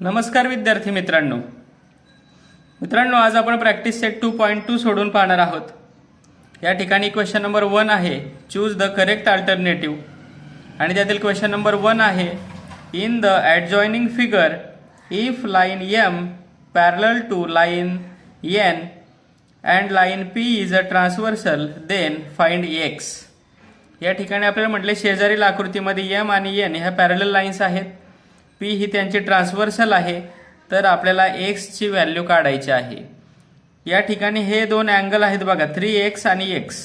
नमस्कार विद्यार्थी मित्रांनो. आज आपण प्रॅक्टिस सेट 2.2 सोडून पाहणार आहोत. या ठिकाणी क्वेश्चन नंबर 1 आहे, चूज द करेक्ट अल्टरनेटिव्ह. आणि त्यातील क्वेश्चन नंबर 1 आहे, in the adjoining figure if line M parallel to line N and line P is a transversal then find X. या ठिकाणी आपल्याला म्हटले शेजारील आकृतीमध्ये एम आणि एन ह्या पॅरलल लाईन्स आहेत, पी ही त्यांची ट्रान्सव्हर्सल आहे, तर आपल्याला एक्सची व्हॅल्यू काढायची आहे. या ठिकाणी हे दोन अँगल आहेत बघा, 3x आणि x,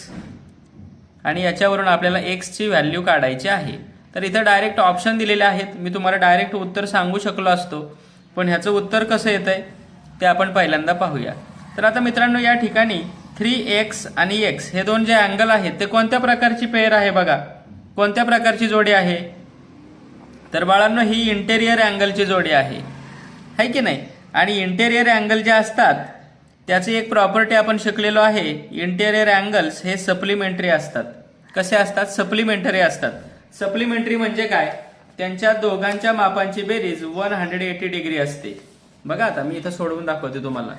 आणि याच्यावरून आपल्याला एक्सची व्हॅल्यू काढायची आहे. तर इथं डायरेक्ट ऑप्शन दिलेले आहेत, मी तुम्हाला डायरेक्ट उत्तर सांगू शकलो असतो, पण ह्याचं उत्तर कसं येतं आहे ते आपण पहिल्यांदा पाहूया. तर आता मित्रांनो, या ठिकाणी 3x आणि x हे दोन जे अँगल आहेत ते कोणत्या प्रकारची पेअर आहे बघा, कोणत्या प्रकारची जोडी आहे. तर बाळांनो, ही इंटेरियर अँगलची जोडी आहे की नाही. आणि इंटेरियर अँगल जे असतात त्याची एक प्रॉपर्टी आपण शिकलेलो आहे, इंटेरियर अँगल्स हे सप्लिमेंटरी असतात. कसे असतात? सप्लिमेंटरी असतात. सप्लिमेंटरी म्हणजे काय? त्यांच्या दोघांच्या मापांची बेरीज 180 डिग्री असते. बघा, आता मी इथं सोडवून दाखवते तुम्हाला.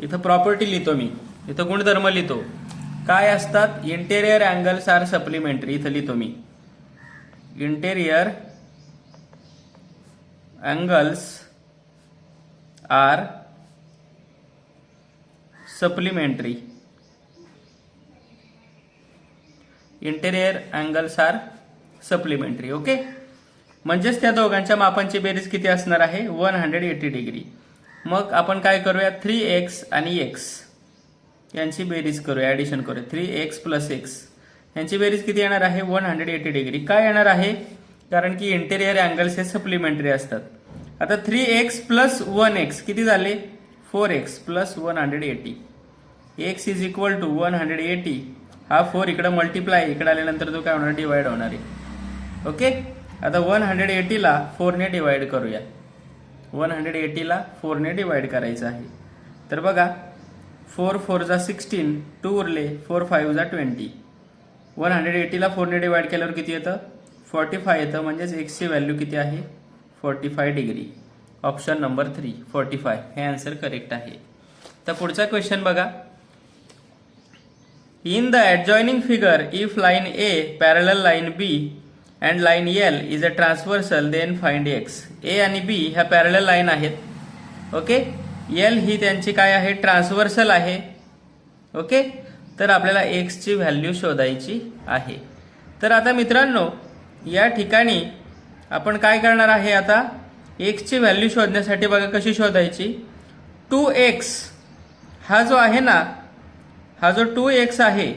इथं प्रॉपर्टी लिहितो मी, इथं गुणधर्म लिहितो. काय असतात? Interior angles are supplementary. इथं लिहितो मी, interior angles are supplementary. Interior angles are supplementary. Okay, म्हणजेच त्या दोघांच्या मापांची बेरीज किती असणार आहे? 180 डिग्री. मग आपण काय करूया, 3x आणि x यांची बेरीज करूया, ॲडिशन करूया. 3x प्लस x यांची बेरीज किती येणार आहे? 180 डिग्री. काय येणार आहे? कारण की इंटेरियर अँगल्स हे सप्लिमेंटरी असतात. आता 3x प्लस 1x किती झाले? 4x plus 180. x is equal to 180. हा 4 इकडे मल्टिप्लाय, इकडे आल्यानंतर तो काय होणार? डिवाइड होणार आहे. ओके, आता 180 ला 4 ने डिवाइड करूया. 180 ला 4 ने डिवाइड करायचं आहे. तर बघा, 4 4 जा 16, 2 उरले, 4 5 जा 20. 180 ला 4 ने डिवाइड केल्यावर किती येतं? 45 येतं. म्हणजेच x ची व्हॅल्यू किती आहे? 45 डिग्री. ऑप्शन नंबर 3 45 हे आन्सर करेक्ट आहे. तर पुढचा क्वेश्चन बघा, in the adjoining figure if line A parallel line B and line L is a transversal then find X. A आणि बी ह्या पॅरलल लाईन आहेत. ओके, एल ही त्यांची काय आहे? ट्रान्सव्हर्सल आहे. ओके, तर आपल्याला एक्सची व्हॅल्यू शोधायची आहे. तर आता मित्रांनो, या ठिकाणी आपण काय करणार आहे, आता एक्सची व्हॅल्यू शोधण्यासाठी बघा कशी शोधायची. 2x हा जो आहे ना, हा जो 2x आहे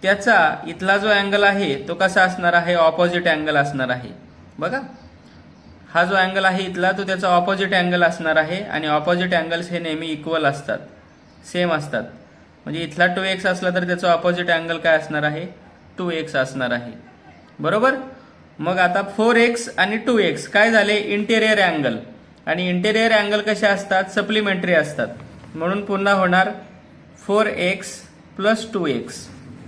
त्याचा इथला जो अँगल आहे तो कसा असणार आहे? ऑपोजिट अँगल असणार आहे. बघा, हा जो अँगल आहे इथला तो त्याचा ऑपोजिट अँगल असणार आहे. आणि ऑपोजिट अँगल्स हे नेहमी इक्वल असतात, सेम असतात. म्हणजे इथला 2x असला तर त्याचा ऑपोजिट अँगल काय असणार आहे? 2x असणार आहे. बरोबर. मग आता 4x आणि 2x काय झाले? Interior angle. आणि इंटेरियर अँगल कसे असतात? सप्लिमेंटरी असतात. म्हणून पुन्हा होणार 4x प्लस 2x.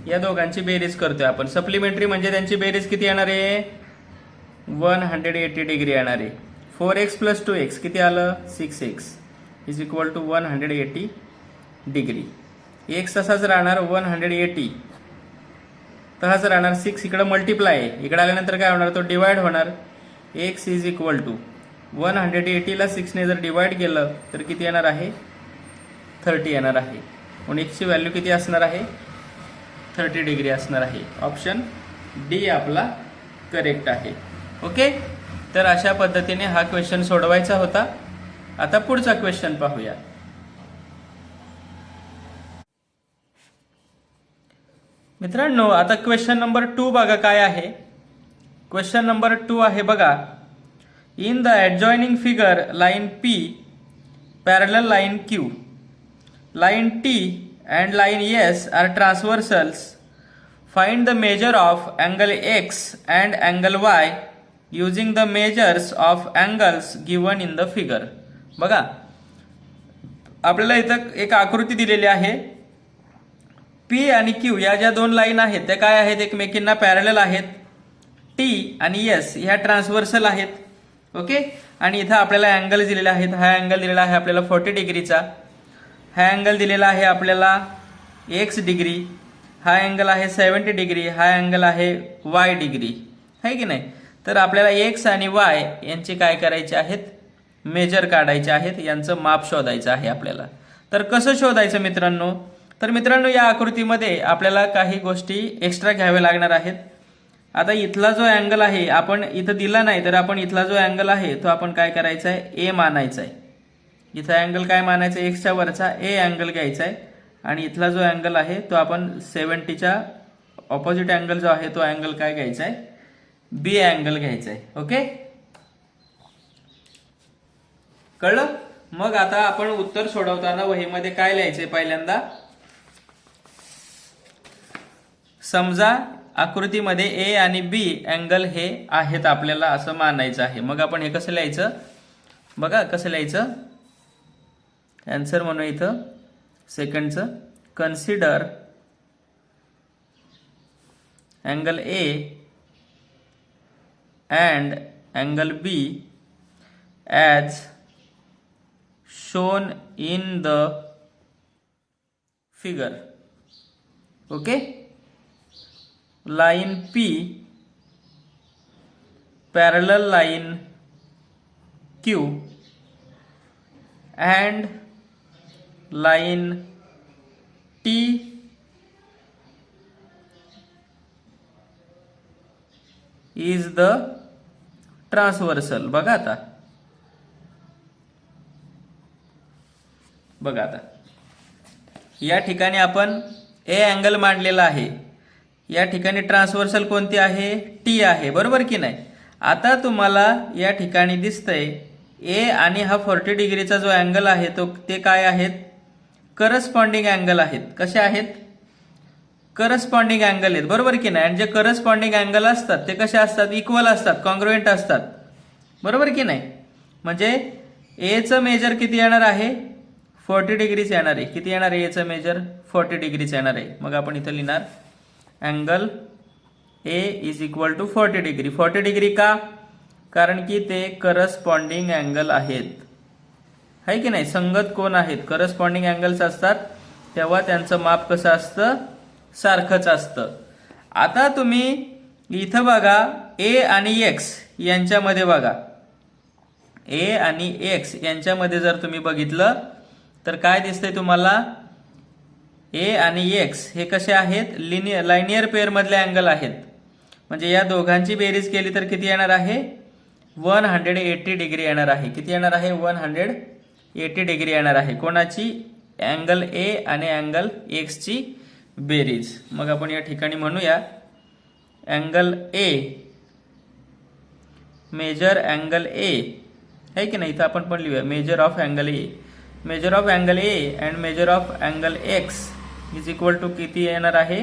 या दोघांची बेरीज करतोय आपण. सप्लिमेंटरी म्हणजे त्यांची बेरीज किती येणार आहे? 180 डिग्री येणार आहे. 4x प्लस 2x किती आलं? 6x is equal to 180 degree. x तसाच राहणार 180, तसाच राहणार. 6 इकडे मल्टिप्लाय आहे, इकडे आल्यानंतर काय होणार? तो डिवाइड होणार. x इज इक्वल टू 180 ला 6 ने जर डिवाइड केलं तर किती येणार आहे? 30 येणार आहे. म्हणून x ची व्हॅल्यू किती असणार आहे? 30 डिग्री असणार आहे. ऑप्शन डी आपला करेक्ट आहे. ओके, तर अशा पद्धतीने हा क्वेश्चन सोडवायचा होता. आता पुढचा क्वेश्चन पाहूया. मित्रांनो, आता क्वेश्चन नंबर 2 बघा काय आहे. क्वेश्चन नंबर 2 आहे बघा, in the adjoining figure line P parallel line Q, line T and line S are transversals. Find the measure of angle X and angle Y using the measures of angles given in the figure. बघा, आपल्याला इथं एक आकृती दिलेली आहे. P आणि Q या ज्या दोन लाईन आहेत त्या काय आहेत? एकमेकींना पॅरलल आहेत. टी आणि एस ह्या ट्रान्सव्हर्सल आहेत. ओके. आणि इथं आपल्याला अँगल दिलेले आहेत. हा अँगल दिलेला आहे आपल्याला 40 डिग्रीचा. हा अँगल दिलेला आहे आपल्याला एक्स डिग्री. हा अँगल आहे 70 डिग्री. हा अँगल आहे वाय डिग्री, आहे की नाही. तर आपल्याला एक्स आणि वाय यांचे काय करायचे आहेत, मेजर काढायचे आहेत, यांचं माप शोधायचं आहे आपल्याला. तर कसं शोधायचं मित्रांनो, तर मित्रांनो या आकृतीमध्ये आपल्याला काही गोष्टी एक्स्ट्रा घ्याव्या लागणार आहेत. आता इथला जो अँगल आहे आपण इथं दिला नाही, तर आपण इथला जो अँगल आहे तो आपण काय करायचा आहे, ए मानायचा आहे. इथं अँगल काय मानायचा आहे, एक्सच्या वरचा ए अँगल घ्यायचा आहे. आणि इथला जो अँगल आहे तो आपण 70च्या ऑपोजिट अँगल जो आहे तो अँगल काय घ्यायचा आहे, बी अँगल घ्यायचा आहे. ओके, कळलं. मग आता आपण उत्तर सोडवताना वहीमध्ये काय लिहायचंय, पहिल्यांदा समजा आकृतीमध्ये ए आणि बी अँगल हे आहेत आपल्याला असं मानायचं आहे. मग आपण हे कसं लिहायचं, बघा कसं लिहायचं. आन्सर म्हणू इथं सेकंडचं, consider angle A and angle B as shown in the figure. Okay, line P parallel line Q and line T is the transversal. बघा आता, बघा आता या ठिकाणी आपण ए अँगल मांडलेला आहे. या ठिकाणी ट्रान्सव्हर्सल कोणती आहे, टी आहे, बरोबर की नाही. आता तुम्हाला या ठिकाणी दिसतंय ए आणि हा 40 डिग्रीचा जो अँगल आहे तो ते काय आहेत, करस्पॉन्डिंग अँगल आहेत. कसे आहेत, करस्पॉन्डिंग अँगल आहेत, बरोबर की नाही. आणि जे करस्पॉन्डिंग अँगल असतात ते कसे असतात, इक्वल असतात, कॉन्ग्रुएंट असतात, बरोबर की नाही. म्हणजे एचं मेजर किती येणार आहे, 40 डिग्रीच येणार आहे. किती येणार आहे एचं मेजर, 40 डिग्रीच येणार आहे. मग आपण इथं लिहिणार angle A is equal to 40 degree. 40 degree का, कारण की ते करस्पॉन्डिंग अँगल आहेत, आहे की नाही, संगत कोण आहेत. करस्पॉन्डिंग अँगल्स असतात तेव्हा त्यांचं माप कसं असतं, सारखंच असतं. आता तुम्ही इथं बघा ए आणि एक्स यांच्यामध्ये बघा, ए आणि एक्स यांच्यामध्ये जर तुम्ही बघितलं तर काय दिसतंय तुम्हाला, ए आणि एक्स हे कसे आहेत, लाइनियर पेअर मधले अँगल आहेत. म्हणजे या दोघांची बेरीज केली तर किती येणार आहे, 180 डिग्री येणार आहे. किती येणार आहे, 180 डिग्री येणार आहे. कोणाची, अँगल ए आणि अँगल एक्सची बेरीज. मग आपण या ठिकाणी म्हणूया angle A, measure angle A, आहे की नाही. इथं आपण पण लिहूया measure of angle A. Measure of angle A and measure of angle X is equal to किती येणार आहे,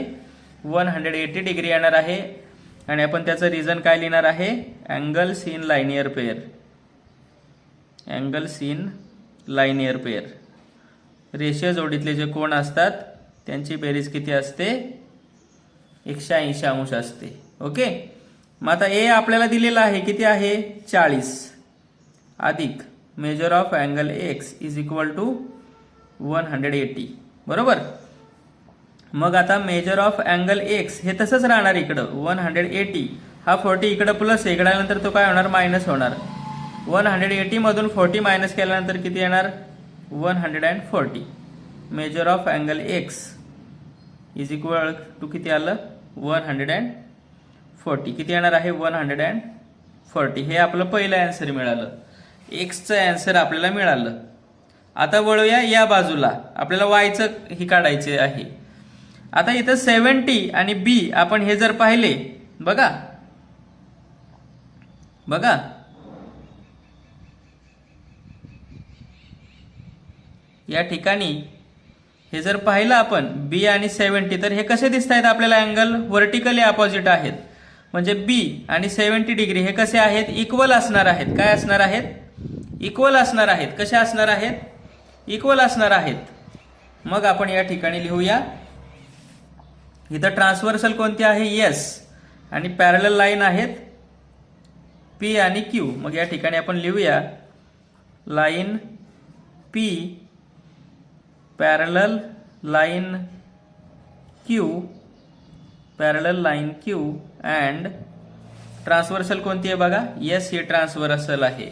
180 डिग्री येणार आहे. आणि आपण त्याचं रिझन काय लिहिणार आहे, angles in linear pair. Angles in linear pair, रेषीय जोडीतले जे कोण असतात त्यांची बेरीज किती असते, 180 अंश असते. ओके, मग आता ए आपल्याला दिलेला आहे किती आहे, 40 अधिक measure of angle X is equal to 180, बरोबर. मग आता मेजर ऑफ अँगल एक्स हे तसंच राहणार इकडं 180. हा 40 इकडं प्लस आहे, इकडं आल्यानंतर तो काय होणार, मायनस होणार. 180 मधून 40 मायनस केल्यानंतर किती येणार, 140. Measure of angle X is equal to किती आलं, 140. किती येणार आहे, 140. हे आपलं पहिलं आन्सर मिळालं, एक्सचं आन्सर आपल्याला मिळालं. आता वळूया या बाजूला, आपल्याला वायचं ही काढायचे आहे. आता इथं 70 आणि बी आपण हे जर पाहिले, बघा बघा या ठिकाणी हे जर पाहिलं आपण बी आणि 70, तर हे कसे दिसत आहेत आपल्याला, अँगल व्हर्टिकली अपोजिट आहेत. म्हणजे बी आणि 70 डिग्री हे कसे आहेत, इक्वल असणार आहेत. काय असणार आहेत, इक्वल असणार आहेत. कसे असणार आहेत, इक्वल असणार आहेत. मग आपण या ठिकाणी लिहूया, इथं ट्रान्सव्हर्सल कोणती आहे, एस, आणि पॅरलल लाईन आहेत पी आणि क्यू. मग या ठिकाणी आपण लिहूया line P parallel line Q and transversal कोणती आहे बघा, एस ही ट्रान्सव्हर्सल आहे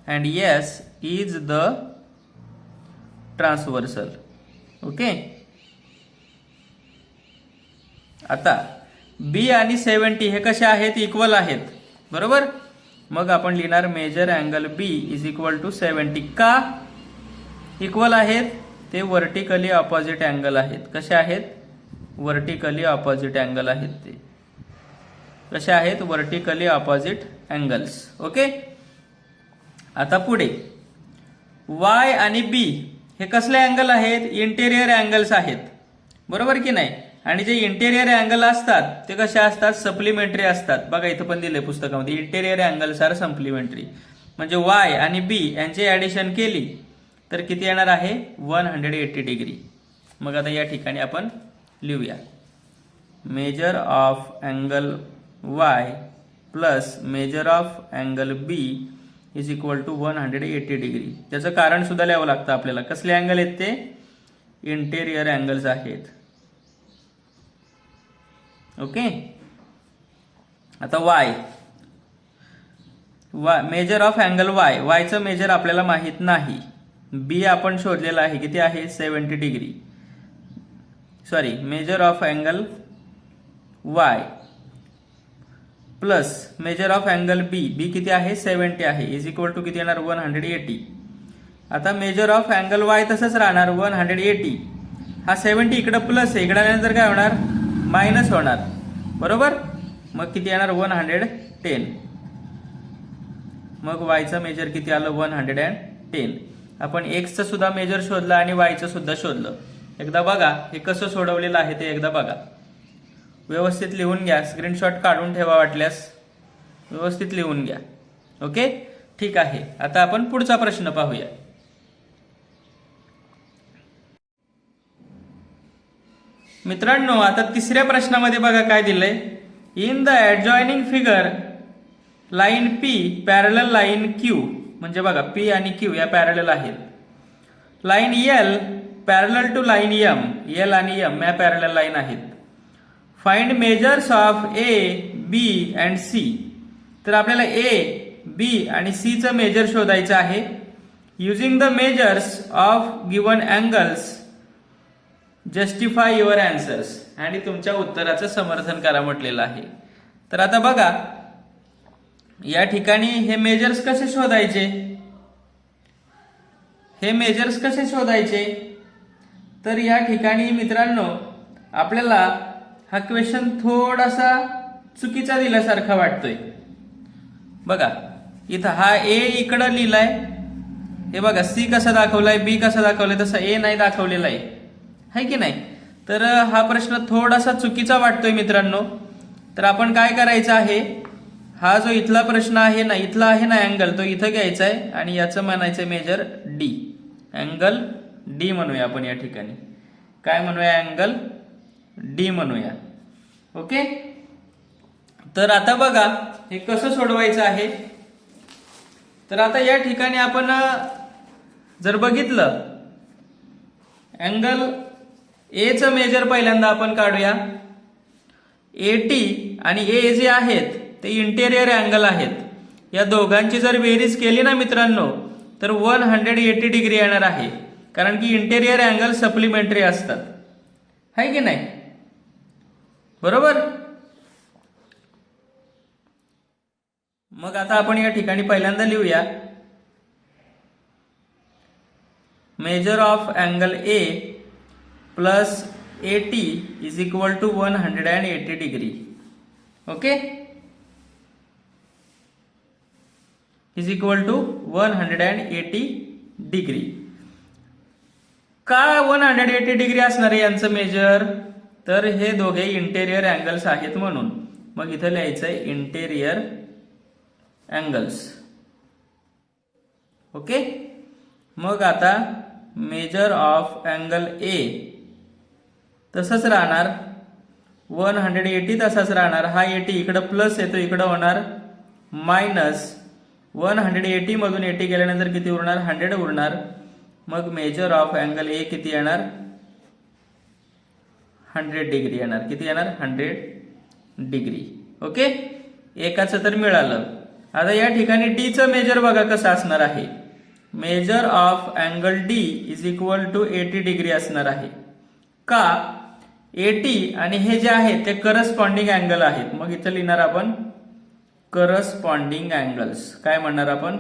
and S is the transversal. Okay. आता बी आणि 70 हे कसे आहेत, इक्वल आहेत, बरोबर. मग आपण लिहिणार measure angle B is equal to 70. का इक्वल आहेत, ते व्हर्टिकली ऑपोजिट अँगल आहेत. कसे आहेत, व्हर्टिकली ऑपोजिट अँगल आहेत. ते कसे आहेत, व्हर्टिकली ऑपोजिट अँगल्स. ओके. आता पुढे वाय आणि बी हे कसले अँगल आहेत, इंटेरियर अँगल्स आहेत, बरोबर की नाही. आणि जे इंटेरियर अँगल असतात ते कसे असतात, सप्लिमेंटरी असतात. बघा इथं पण दिले पुस्तकामध्ये, इंटेरियर अँगल्स आर सप्लिमेंटरी. म्हणजे वाय आणि बी यांची ऍडिशन केली तर किती येणार आहे, 180 डिग्री. मग आता या ठिकाणी आपण लिहूया measure of angle Y plus measure of angle B is equal to 180 degree. त्याचं कारण सुद्धा लिहावं लागतं आपल्याला. कसले अँगल आहेत ते, इंटेरियर अँगल्स आहेत. ओके. आता वाय मेजर ऑफ अँगल वायचं मेजर आपल्याला माहित नाही. बी आपण शोधलेला आहे, किती आहे, 70 degree. Sorry, measure of angle Y plus measure of angle B किती आहे, 70 आहे, इज इक्वल टू किती येणार, 180. आता मेजर ऑफ अँगल वाय तसंच राहणार 180. हा 70 इकडं प्लस आहे, इकडं आल्यानंतर काय होणार, मायनस होणार, बरोबर. मग किती येणार, 110. मग वायचं मेजर किती आलं, 110. आपण एक्सचं सुद्धा मेजर शोधलं आणि वायचं सुद्धा शोधलं. एकदा बघा हे कसं सोडवलेलं आहे ते एकदा बघा, व्यवस्थित लिहून घ्या, स्क्रीनशॉट काढून ठेवा, वाटल्यास व्यवस्थित लिहून घ्या. ओके, ठीक आहे. आता आपण पुढचा प्रश्न पाहूया. मित्रांनो, आता तिसऱ्या प्रश्नामध्ये बघा काय दिलंय, in the adjoining figure line P parallel line Q. म्हणजे बघा पी आणि क्यू या पॅरलल आहेत. Line L parallel to line M, L आणि एम या पॅरलल लाईन आहेत. Find measures of A B and C. तर आपल्याला ए बी आणि सी चं मेजर शोधायचं आहे. Using the measures of given angles justify your answers. आणि तुमच्या उत्तराचं समर्थन करा म्हटलेलं आहे. तर आता बघा या ठिकाणी हे मेजर्स कसे शोधायचे, तर या ठिकाणी मित्रांनो आपल्याला हा क्वेश्चन थोडासा चुकीचा दिल्यासारखा वाटतोय. बघा इथं हा ए इकडं लिहिलाय, हे बघा सी कसा दाखवलाय, बी कसा दाखवलाय, तसा ए नाही दाखवलेला आहे की नाही. तर हा प्रश्न थोडासा चुकीचा वाटतोय मित्रांनो. तर आपण काय करायचं आहे, हा जो इथला प्रश्न आहे ना, इथला आहे ना अँगल, तो इथं घ्यायचा आहे आणि याचं म्हणायचं मेजर डी. अँगल डी म्हणूया आपण या ठिकाणी. काय म्हणूया, अँगल डी म्हणूया. ओके. तर आता बघा हे कसं सोडवायचं आहे. तर आता या ठिकाणी आपण जर बघितलं, अँगल ए चं मेजर पहिल्यांदा आपण काढूया. एटी आणि ए जे आहेत ते इंटेरियर अँगल आहेत. या दोघांची जर बेरीज केली ना मित्रांनो तर 180 डिग्री येणार आहे, कारण की इंटेरियर अँगल सप्लिमेंटरी असतात, है की नाही, बरोबर. मग आता आपण या ठिकाणी पहिल्यांदा लिहूया measure of angle A plus eighty is equal to 180 degree. Okay, is equal to 180 degree. का 180 डिग्री असणार आहे यांचं मेजर, तर हे दोघे इंटेरियर अँगल्स आहेत म्हणून. मग इथं लिहायचंय इंटेरियर अँगल्स. ओके. मग आता मेजर ऑफ अँगल ए तसंच राहणार 180, तसाच राहणार. हा 80 इकडं प्लस येतो, इकडं होणार मायनस 180 मधून 80 गेल्यानंतर किती उरणार 100 उरणार. मग मेजर ऑफ अँगल ए किती येणार 100 डिग्री येणार. किती येणार 100 डिग्री. ओके, एकाचं तर मिळालं. आता या ठिकाणी डी चं मेजर बघा कसं असणार आहे. Measure of angle D is equal to 80 degree असणार आहे. का 80 आणि हे जे आहे ते करस्पॉन्डिंग अँगल आहेत. मग इथं लिहिणार आपण करस्पॉन्डिंग अँगल्स. काय म्हणणार आपण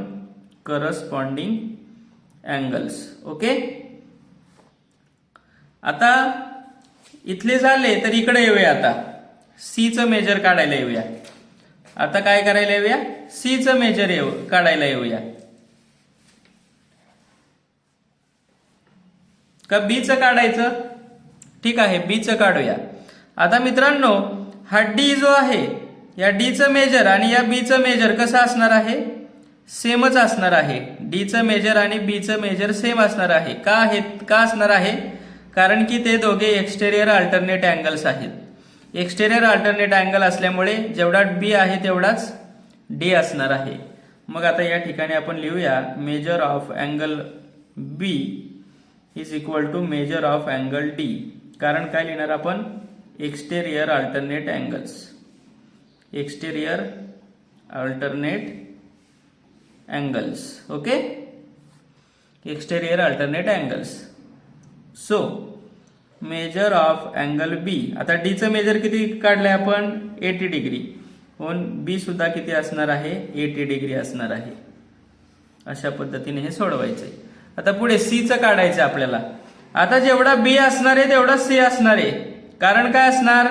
करस्पॉन्डिंग अँगल्स. ओके, आता इथले झाले तर इकडे येऊया. आता सी चं मेजर काढायला येऊया. आता काय करायला येऊया सी चं मेजर काढायला येऊया. का बी चं काढायचं. ठीक आहे, बी चं काढूया. आता मित्रांनो हा डी जो आहे या डी चं मेजर आणि या बी चं मेजर कसं असणार आहे सेमच असणार आहे. डी चं मेजर आणि बी चं मेजर सेम असणार आहे. का असणार आहे कारण की ते दोघे एक्सटेरियर अल्टरनेट अँगल्स आहेत. एक्सटेरियर अल्टरनेट अँगल असल्यामुळे जेवढा बी आहे तेवढाच डी असणार आहे. मग आता या ठिकाणी आपण लिहूया measure of angle B is equal to measure of angle D. कारण काय लिहिणार आपण exterior alternate angles. Exterior alternate angles. Okay, exterior alternate angles. So measure of angle B. आता डी चं मेजर किती काढलंय आपण 80 डिग्री. म्हणून बी सुद्धा किती असणार आहे 80 डिग्री असणार आहे. अशा पद्धतीने हे सोडवायचंय. आता पुढे सी चं काढायचं आपल्याला. आता जेवढा बी असणार आहे तेवढा सी असणार आहे. कारण काय असणार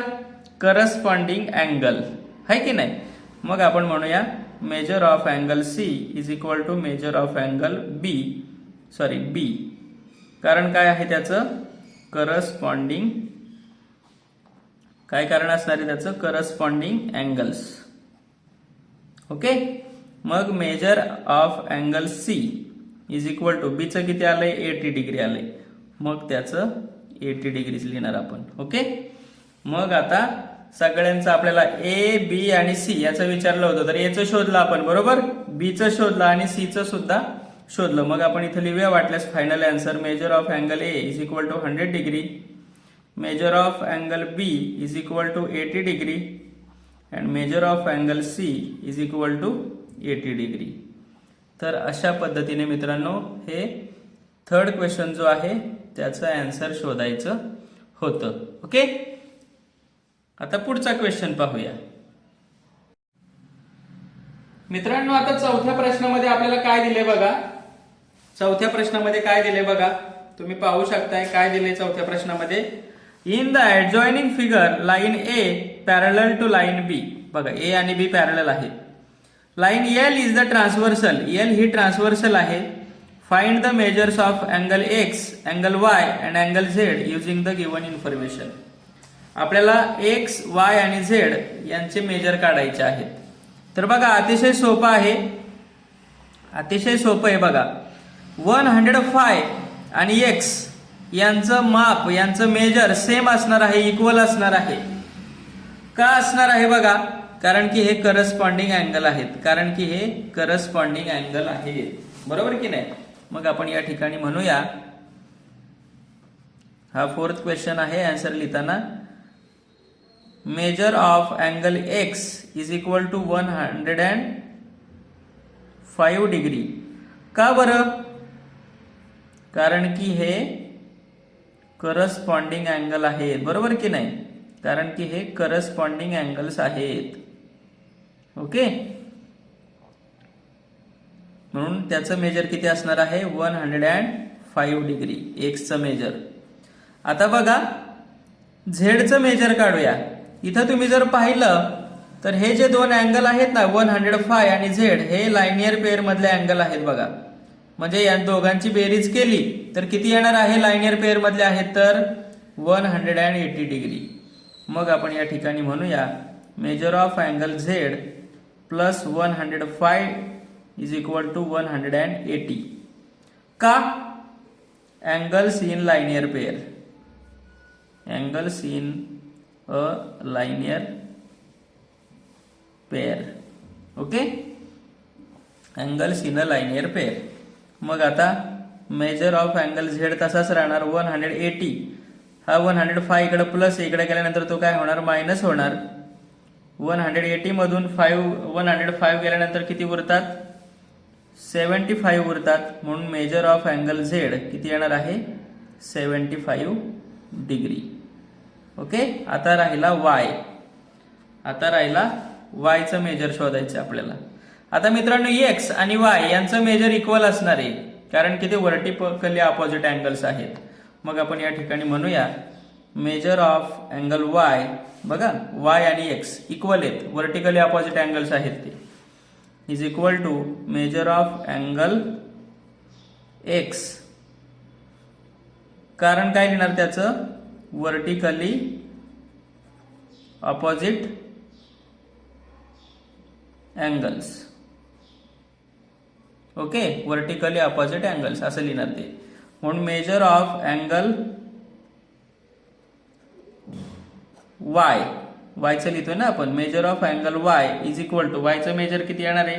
करस्पॉन्डिंग अँगल आहे की नाही. मग आपण म्हणूया measure of angle C is equal to measure of angle B. कारण काय आहे त्याचं करस्पॉन्डिंग. काय कारण असणार आहे त्याचं करस्पॉन्डिंग अँगल्स. ओके, मग measure of angle C is equal to B चं किती आलंय 80 डिग्री आलंय. मग त्याचं 80 डिग्रीज लिहिणार आपण. ओके, मग आता सगळ्यांचं आपल्याला ए बी आणि सी याचं विचारलं होतं तर एचं शोधलं आपण बरोबर. बीचं शोधलं आणि सी चं सुद्धा शोधलं. मग आपण इथं लिहूया वाटल्यास final answer measure of angle A is equal to 100 degree. Measure of angle B is equal to 80 degree and measure of angle C is equal to 80 degree. तर अशा पद्धतीने मित्रांनो हे थर्ड क्वेश्चन जो आहे त्याचं आन्सर शोधायचं होतं. ओके, आता पुढचा क्वेश्चन पाहूया. मित्रांनो आता चौथ्या प्रश्नामध्ये आपल्याला काय दिले बघा. चौथ्या प्रश्नामध्ये काय दिले बघा. तुम्ही पाहू शकताय काय दिले चौथ्या प्रश्नामध्ये. In the adjoining figure line A parallel to line B. बघा ए आणि बी पॅरलल आहे. Line L is the transversal. L ही ट्रान्सव्हर्सल आहे. Find the measures of angle X, angle Y and angle Z using the given information. आपल्याला X Y आणि Z यांचे measure काढायचे आहेत. तर बघा अतिशय सोपं आहे. अतिशय सोपं आहे बघा. 105 आणि एक्स यांचं माप यांचं मेजर सेम असणार आहे, इक्वल असणार आहे. का असणार आहे बघा कारण की हे करस्पॉन्डिंग अँगल आहेत. कारण की हे करस्पॉन्डिंग अँगल आहेत. बरोबर की नाही. मग आपण या ठिकाणी म्हणूया हा फोर्थ क्वेश्चन आहे. आन्सर लिहिताना measure of angle X is equal to 105 degree. का बरं कारण की हे करस्पॉन्डिंग अँगल आहेत. बरोबर की नाही. कारण की हे करस्पॉन्डिंग अँगल्स आहेत. ओके, म्हणून त्याचं मेजर किती असणार आहे 105 डिग्री एक्सचं मेजर. आता बघा झेडचं मेजर काढूया. इथं तुम्ही जर पाहिलं तर हे जे दोन अँगल आहेत ना 105 आणि झेड हे लाइनियर पेअर मधले अँगल आहेत बघा. म्हणजे या दोघांची बेरीज केली तर किती येणार आहे लाइनियर पेअर मधले आहेत तर 180 डिग्री. मग आपण या ठिकाणी म्हणूया measure of angle Z plus 105 is equal to 180. का angles in linear pair. Angles in a linear pair. Okay, angles in a linear pair. मग आता मेजर ऑफ अँगल झेड तसाच राहणार 180. हा 105 इकडे प्लस इकडे गेल्यानंतर तो काय होणार मायनस होणार. 180 मधून 105 गेल्यानंतर किती उरतात 75 उरतात. म्हणून मेजर ऑफ अँगल झेड किती येणार आहे 75 डिग्री. ओके. आता राहिला वाय. आता राहिला वायचं मेजर शोधायचं आपल्याला. आता मित्रांनो एक्स आणि वाय यांचं मेजर इक्वल असणार आहे कारण की ते व्हर्टिकली अपोजिट अँगल्स आहेत. मग आपण या ठिकाणी म्हणूया मेजर ऑफ अँगल वाय. बघा वाय आणि एक्स इक्वल आहेत, व्हर्टिकली अपोजिट अँगल्स आहेत ते. Is equal to measure of angle X. कारण काय लिहिणार त्याचं vertically opposite angles. Okay. Vertically opposite angles असं लिहिणार ते. म्हणून मेजर ऑफ अँगल वाय. वायचं लिहितोय ना आपण. Measure of angle Y is equal to वायचं मेजर किती येणार आहे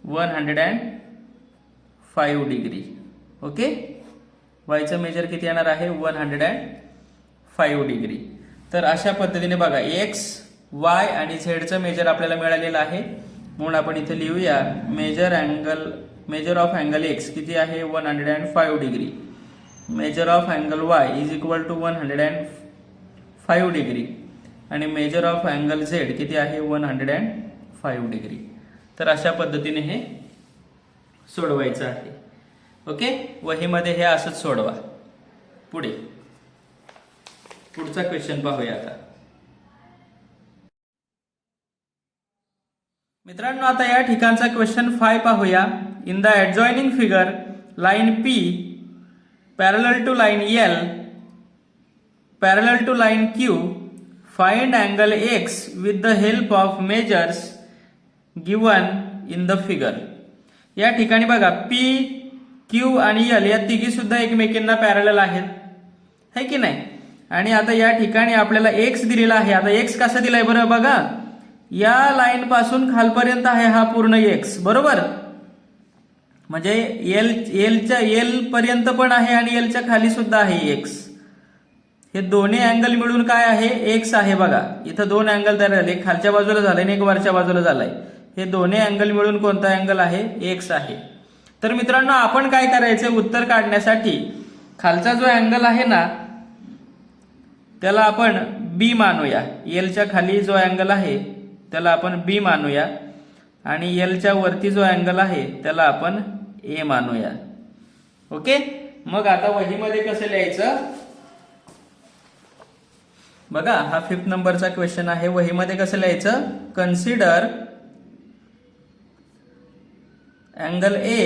105 डिग्री. ओके. वायचं मेजर किती येणार आहे 105 डिग्री. तर अशा पद्धतीने बघा एक्स वाय आणि झेडचं मेजर आपल्याला मिळालेलं आहे. म्हणून आपण इथे लिहूया मेजर ऑफ अँगल एक्स किती आहे 105 degree. Measure of angle Y is equal to 105 degree आणि मेजर ऑफ अँगल झेड किती आहे 105 डिग्री. तर अशा पद्धतीने हे सोडवायचं आहे. ओके. वहीमध्ये हे असंच सोडवा. पुढचा क्वेश्चन पाहूया आता. मित्रांनो आता या ठिकाणचा क्वेश्चन 5 पाहूया. In the adjoining figure line P parallel to line L parallel to line Q find angle X with the help of measures given in the figure. या ठिकाणी बघा P Q आणि L या तिघी सुद्धा एकमेकींना पॅरलल आहेत है की नाही. आणि आता या ठिकाणी आपल्याला X दिलेला आहे. आता X कसा दिलाय बरं बघा. या लाईन पासून खालपर्यंत आहे हा पूर्ण X बरोबर. म्हणजे L पर्यंत पण आहे आणि L च्या खाली सुद्धा आहे X. हे दोन्ही अँगल मिळून काय आहे X आहे. बघा इथं दोन अँगल तयार झाले. एक खालच्या बाजूला झालाय आणि एक वरच्या बाजूला झालाय. हे दोन्ही अँगल मिळून कोणता अँगल आहे X आहे. तर मित्रांनो आपण काय करायचं उत्तर काढण्यासाठी खालचा जो अँगल आहे ना त्याला आपण B मानूया. L च्या खाली जो अँगल आहे त्याला आपण B मानूया आणि L च्या वरती जो अँगल आहे त्याला आपण A मानूया. ओके. मग आता वहीमध्ये कसं लिहायचं बघा. हा 5th नंबरचा क्वेश्चन आहे. वहीमध्ये कसं लिहायचं consider angle A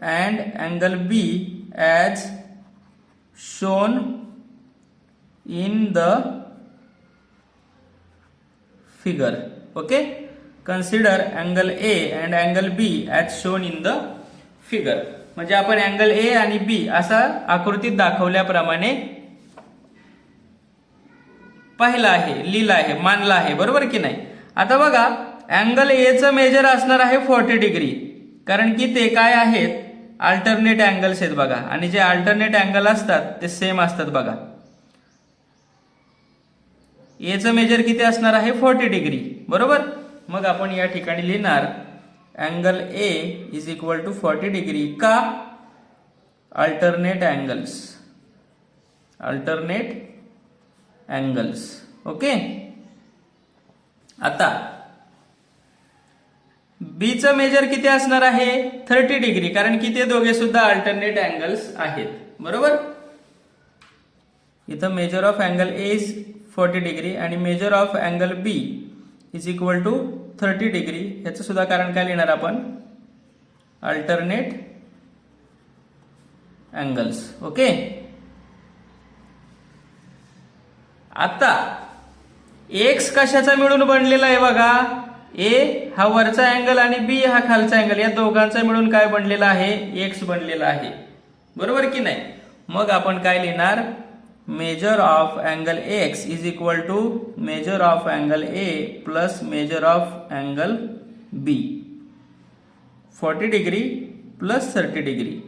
and angle B as shown in the figure. Okay. Consider angle A and angle B as shown in the figure. म्हणजे आपण अँगल A आणि B असा आकृतीत दाखवल्याप्रमाणे पाहिला आहे, लिहिला आहे, मानला आहे बरोबर की नाही. आता बघा अँगल A चं मेजर असणार आहे 40 डिग्री कारण की ते काय आहेत अल्टरनेट अँगल्स आहेत बघा. आणि जे अल्टरनेट अँगल असतात ते सेम असतात बघा. A चं मेजर किती असणार आहे 40 डिग्री बरोबर. मग आपण या ठिकाणी लिहिणार angle A is equal to 40 degree का अल्टरनेट अँगल्स. ओके. आता B चं मेजर किती असणार आहे 30 डिग्री कारण की ते दोघे सुद्धा अल्टरनेट अँगल्स आहेत बरोबर. इथं measure of angle A is 40 degree आणि measure of angle B is equal to 30 degree. ह्याचं सुद्धा कारण काय लिहिणार आपण अल्टरनेट अँगल्स. ओके. आता X कशाचा मिळून बनलेला आहे बघा. A हा वरचा अँगल आणि B हा खालचा अँगल या दोघांचा मिळून काय बनलेला आहे X बनलेला आहे बरोबर की नाही. मग आपण काय लिहिणार measure of angle X is equal to measure of angle A plus measure of angle B. 40 degree plus 30 degree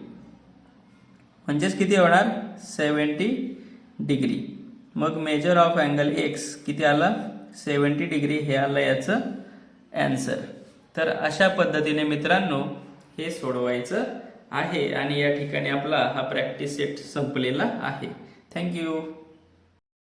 म्हणजेच किती होणार 70 डिग्री. मग मेजर ऑफ अँगल एक्स किती आला 70 डिग्री हे आलं याचं ॲन्सर. तर अशा पद्धतीने मित्रांनो हे सोडवायचं आहे आणि या ठिकाणी आपला हा प्रॅक्टिस सेट संपलेला आहे. थँक्यू.